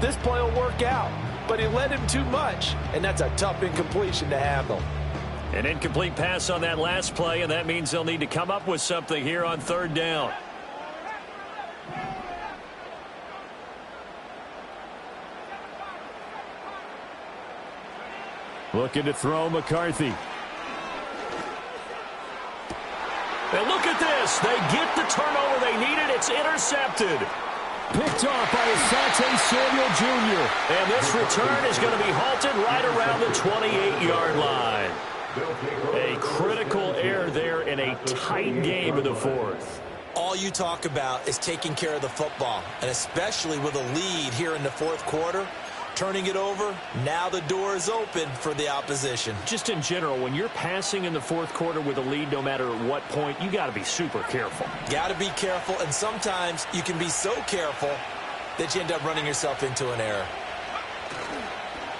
[SPEAKER 4] this play will work out. But he led him too much, and that's a tough incompletion to handle.
[SPEAKER 1] An incomplete pass on that last play, and that means they'll need to come up with something here on 3rd down.
[SPEAKER 2] Looking to throw McCarthy.
[SPEAKER 1] And look at this. They get the turnover they needed. It's intercepted.
[SPEAKER 2] Picked off by Asante Samuel Jr.
[SPEAKER 1] And this return is going to be halted right around the 28-yard line. A critical error there in a tight game in the fourth.
[SPEAKER 4] All you talk about is taking care of the football, and especially with a lead here in the fourth quarter. Turning it over, now the door is open for the opposition.
[SPEAKER 2] Just in general, when you're passing in the fourth quarter with a lead, no matter at what point, you got to be super careful.
[SPEAKER 4] Got to be careful, and sometimes you can be so careful that you end up running yourself into an error.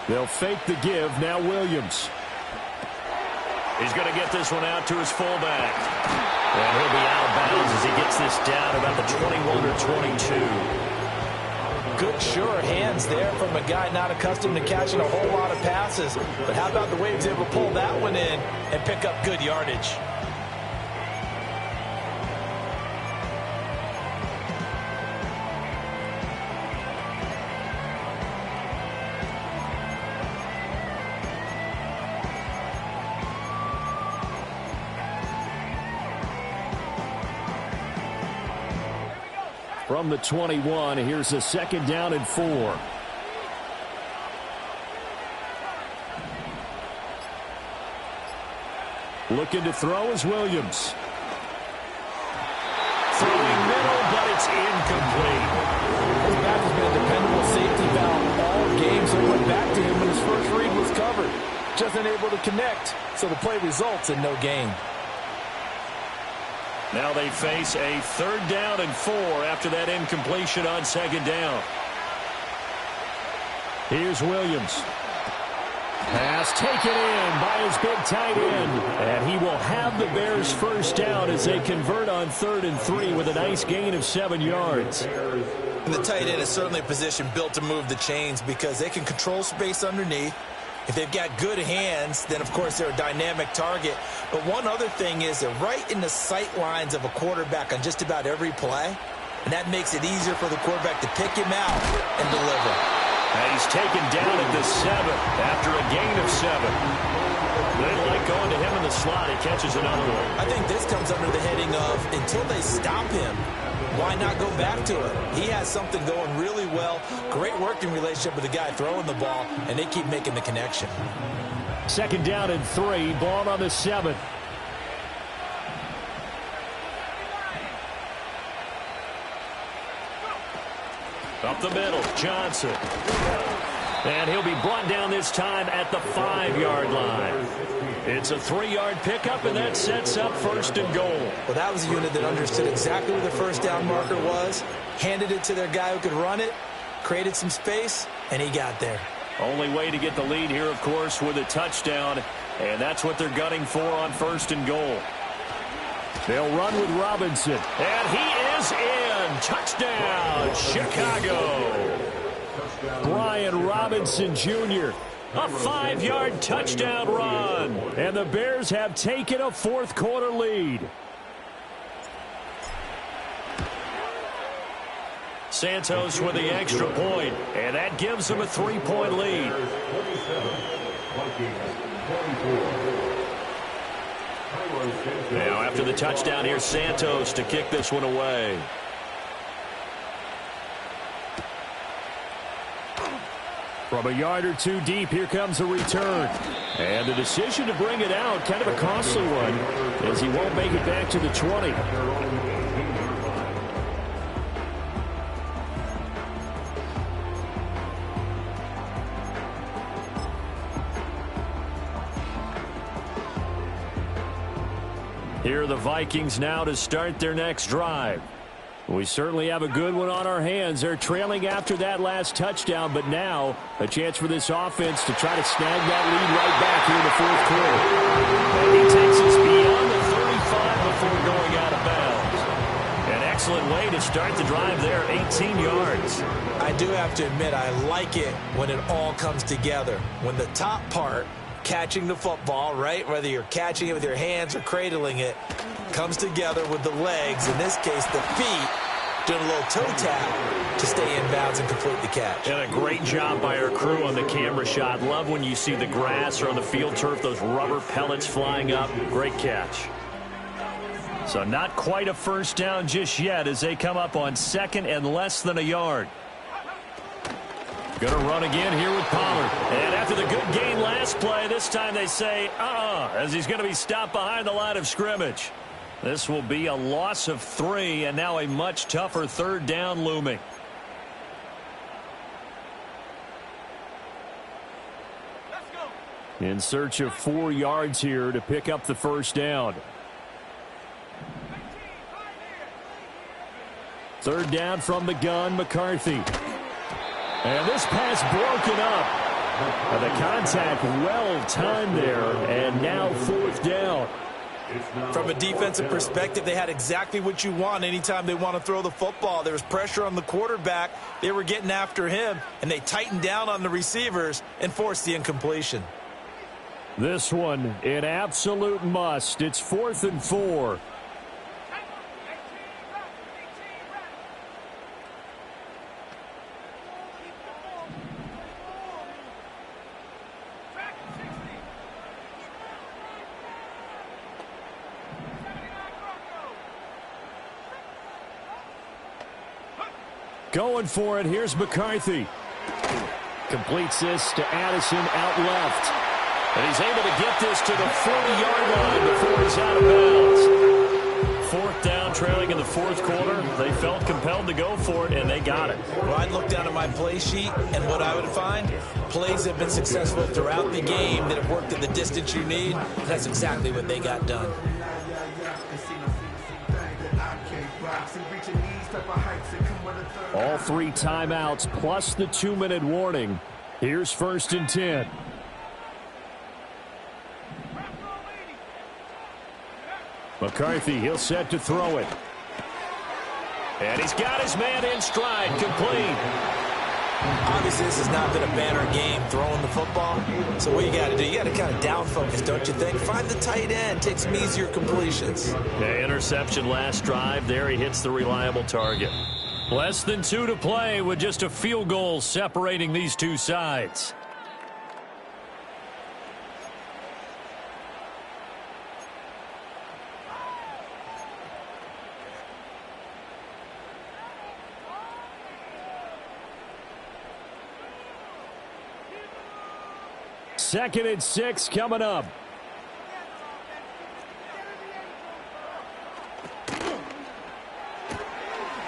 [SPEAKER 2] They'll fake the give. Now Williams.
[SPEAKER 1] He's going to get this one out to his fullback. And he'll be out of bounds as he gets this down about the 21 or 22.
[SPEAKER 4] Good, sure hands there from a guy not accustomed to catching a whole lot of passes. But how about the way he was able to pull that one in and pick up good yardage?
[SPEAKER 2] From the 21, here's a 2nd down and 4. Looking to throw is Williams.
[SPEAKER 1] Throwing middle, but it's incomplete.
[SPEAKER 4] His back has been a dependable safety valve all game, so he went back to him when his first read was covered. Just unable to connect, so the play results in no gain.
[SPEAKER 1] Now they face a 3rd down and 4 after that incompletion on 2nd down.
[SPEAKER 2] Here's Williams. Pass taken in by his big tight end. And he will have the Bears first down as they convert on 3rd and 3 with a nice gain of 7 yards.
[SPEAKER 4] And the tight end is certainly a position built to move the chains because they can control space underneath. If they've got good hands, then, of course, they're a dynamic target. But one other thing is they're right in the sight lines of a quarterback on just about every play. And that makes it easier for the quarterback to pick him out and deliver.
[SPEAKER 1] And he's taken down at the 7 after a gain of 7. They like going to him in the slot. He catches another one.
[SPEAKER 4] I think this comes under the heading of until they stop him, why not go back to it? He has something going really well. Great working relationship with the guy throwing the ball, and they keep making the connection.
[SPEAKER 2] 2nd down and 3, ball on the 7.
[SPEAKER 1] Up the middle, Johnson. And he'll be brought down this time at the 5-yard line. It's a 3-yard pickup, and that sets up 1st and goal.
[SPEAKER 4] Well, that was a unit that understood exactly where the first down marker was, handed it to their guy who could run it, created some space, and he got there.
[SPEAKER 1] Only way to get the lead here, of course, with a touchdown, and that's what they're gunning for on 1st and goal.
[SPEAKER 2] They'll run with Robinson.
[SPEAKER 1] And he is in. Touchdown, Chicago.
[SPEAKER 2] Brian Robinson Jr.
[SPEAKER 1] A 5-yard touchdown run.
[SPEAKER 2] And the Bears have taken a fourth quarter lead.
[SPEAKER 1] Santos with the extra point, and that gives them a 3-point lead. Now, after the touchdown, here's Santos to kick this one away.
[SPEAKER 2] From a yard or two deep, here comes a return. And the decision to bring it out, kind of a costly one, as he won't make it back to the 20. Here are the Vikings now to start their next drive. We certainly have a good one on our hands. They're trailing after that last touchdown, but now a chance for this offense to try to snag that lead right back here in the fourth quarter.
[SPEAKER 1] And he takes us beyond the 35 before going out of bounds. An excellent way to start the drive there, 18 yards.
[SPEAKER 4] I do have to admit, I like it when it all comes together. When the top part, catching the football, right, whether you're catching it with your hands or cradling it, comes together with the legs, in this case the feet, doing a little toe tap to stay in bounds and complete the catch.
[SPEAKER 1] And a great job by our crew on the camera shot. Love when you see the grass or on the field turf, those rubber pellets flying up. Great catch.
[SPEAKER 2] So not quite a first down just yet as they come up on second and less than a yard. Going to run again here with Pollard. And after the good gain last play, this time they say, as he's going to be stopped behind the line of scrimmage. This will be a loss of 3, and now a much tougher third down looming. In search of 4 yards here to pick up the first down. Third down from the gun, McCarthy. And this pass broken up. And the contact well timed there, and now fourth down.
[SPEAKER 4] From a defensive perspective, they had exactly what you want anytime they want to throw the football. There was pressure on the quarterback. They were getting after him, and they tightened down on the receivers and forced the incompletion.
[SPEAKER 2] This one, an absolute must. It's 4th and 4. Going for it. Here's McCarthy. Completes this to Addison out left. And he's able to get this to the 40-yard line before he's out of bounds. Fourth down, trailing in the fourth quarter. They felt compelled to go for it, and they got it.
[SPEAKER 4] Well, I'd look down at my play sheet, and what I would find, plays have been successful throughout the game that have worked at the distance you need. That's exactly what they got done.
[SPEAKER 2] All 3 timeouts plus the 2-minute warning. Here's 1st and 10. McCarthy, he'll set to throw it. And he's got his man in stride, complete.
[SPEAKER 4] Obviously, this has not been a banner game throwing the football. So what you got to do, you got to kind of down focus, don't you think? Find the tight end, take some easier completions.
[SPEAKER 2] Yeah, interception last drive. There he hits the reliable target. Less than 2 to play with just a field goal separating these two sides. Second and 6 coming up.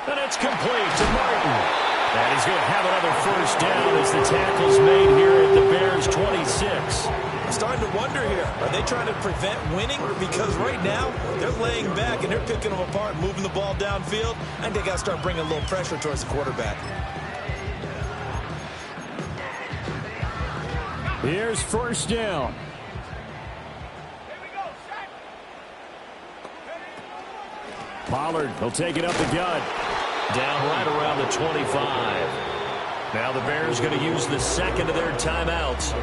[SPEAKER 2] And it's complete to Martin. And he's going to have another first down as the tackle's made here at the Bears' 26.
[SPEAKER 4] I'm starting to wonder here, are they trying to prevent winning? Because right now, they're laying back and they're picking them apart, moving the ball downfield. I think they got to start bringing a little pressure towards the quarterback.
[SPEAKER 2] Here's first down. Pollard will take it up the gut. Down right around the 25. Now the Bears going to use the second of their timeouts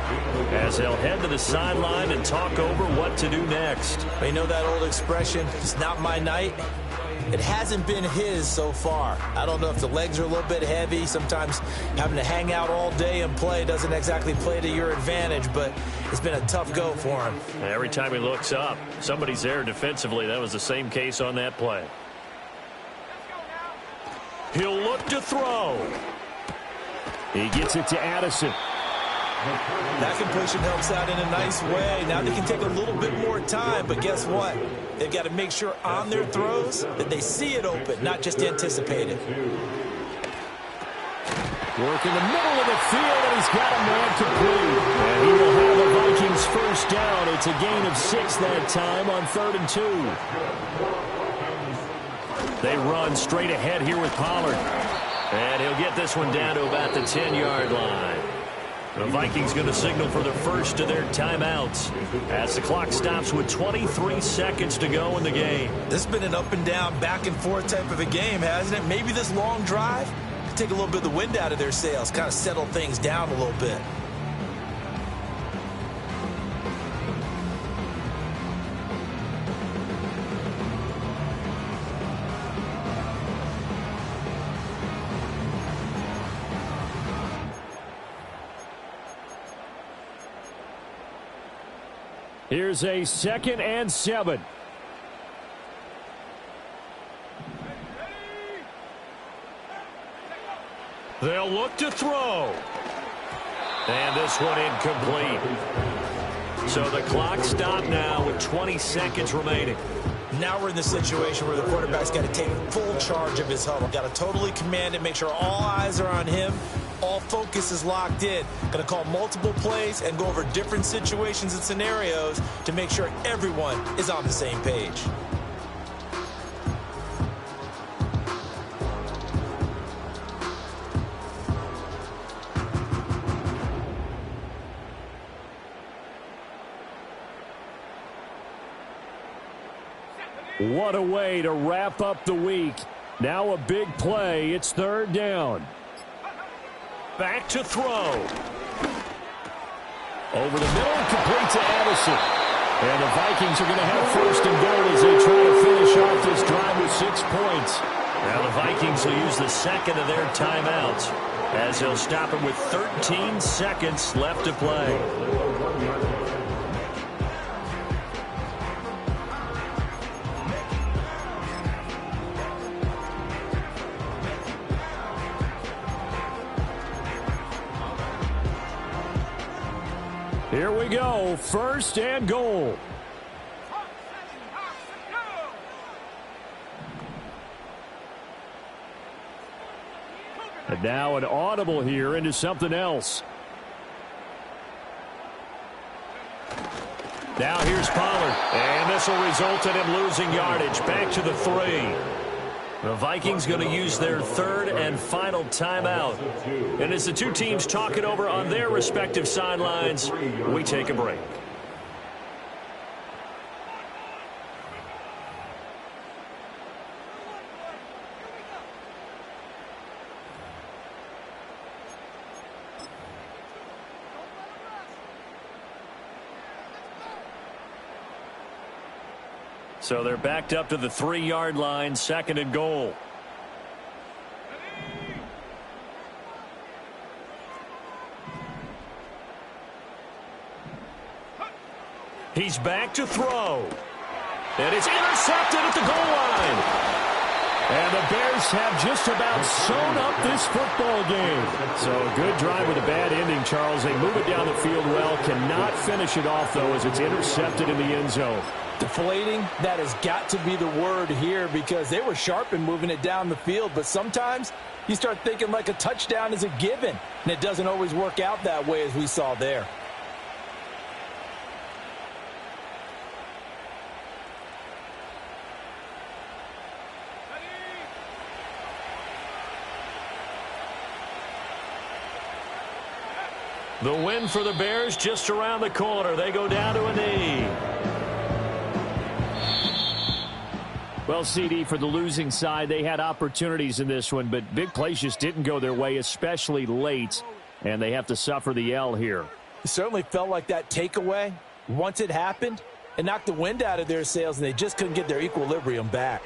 [SPEAKER 2] as they'll head to the sideline and talk over what to do next.
[SPEAKER 4] You know that old expression, it's not my night? It hasn't been his so far. I don't know if the legs are a little bit heavy. Sometimes having to hang out all day and play doesn't exactly play to your advantage, but it's been a tough go for him.
[SPEAKER 2] Every time he looks up, somebody's there defensively. That was the same case on that play. He'll look to throw. He gets it to Addison.
[SPEAKER 4] That completion helps out in a nice way. Now they can take a little bit more time, but guess what? They've got to make sure on their throws that they see it open, not just anticipate it.
[SPEAKER 2] Work in the middle of the field, and he's got a man complete. And he will have the Vikings first down. It's a gain of 6 that time on 3rd and 2. They run straight ahead here with Pollard. And he'll get this one down to about the 10-yard line. The Vikings going to signal for the first of their timeouts as the clock stops with 23 seconds to go in the game.
[SPEAKER 4] This has been an up and down, back and forth type of a game, hasn't it? Maybe this long drive could take a little bit of the wind out of their sails, kind of settle things down a little bit.
[SPEAKER 2] Here's a 2nd and 7.
[SPEAKER 1] They'll look to throw. And this one incomplete. So the clock stopped now with 20 seconds remaining.
[SPEAKER 4] Now we're in the situation where the quarterback's got to take full charge of his huddle. Got to totally command it, make sure all eyes are on him. All focus is locked in. Going to call multiple plays and go over different situations and scenarios to make sure everyone is on the same page.
[SPEAKER 2] What a way to wrap up the week. Now a big play. It's third down.
[SPEAKER 1] Back to throw.
[SPEAKER 2] Over the middle, complete to Addison. And the Vikings are going to have first and goal as they try to finish off this drive with 6 points.
[SPEAKER 1] Now the Vikings will use the second of their timeouts as they'll stop it with 13 seconds left to play.
[SPEAKER 2] Here we go, first and goal. And now an audible here into something else.
[SPEAKER 1] Now here's Pollard, and this will result in him losing yardage. Back to the 3. The Vikings going to use their third and final timeout. And as the two teams talk it over on their respective sidelines, we take a break. So they're backed up to the 3-yard line, second and goal. He's back to throw. And it's intercepted at the goal line.
[SPEAKER 2] And the Bears have just about sewn up this football game. So a good drive with a bad ending, Charles. They move it down the field well. Cannot finish it off, though, as it's intercepted in the end zone.
[SPEAKER 4] Deflating, that has got to be the word here because they were sharp in moving it down the field. But sometimes you start thinking like a touchdown is a given. And it doesn't always work out that way as we saw there.
[SPEAKER 1] The win for the Bears just around the corner. They go down to a knee.
[SPEAKER 2] Well, CD, for the losing side, they had opportunities in this one, but big plays just didn't go their way, especially late, and they have to suffer the L here.
[SPEAKER 4] It certainly felt like that takeaway, once it happened, it knocked the wind out of their sails, and they just couldn't get their equilibrium back.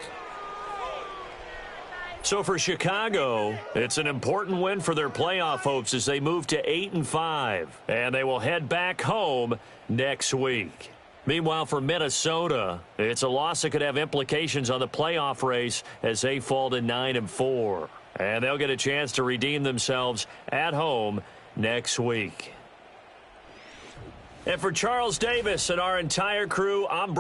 [SPEAKER 1] So for Chicago, it's an important win for their playoff hopes as they move to 8-5, and they will head back home next week. Meanwhile, for Minnesota, it's a loss that could have implications on the playoff race as they fall to 9-4. And they'll get a chance to redeem themselves at home next week. And for Charles Davis and our entire crew, I'm Brady.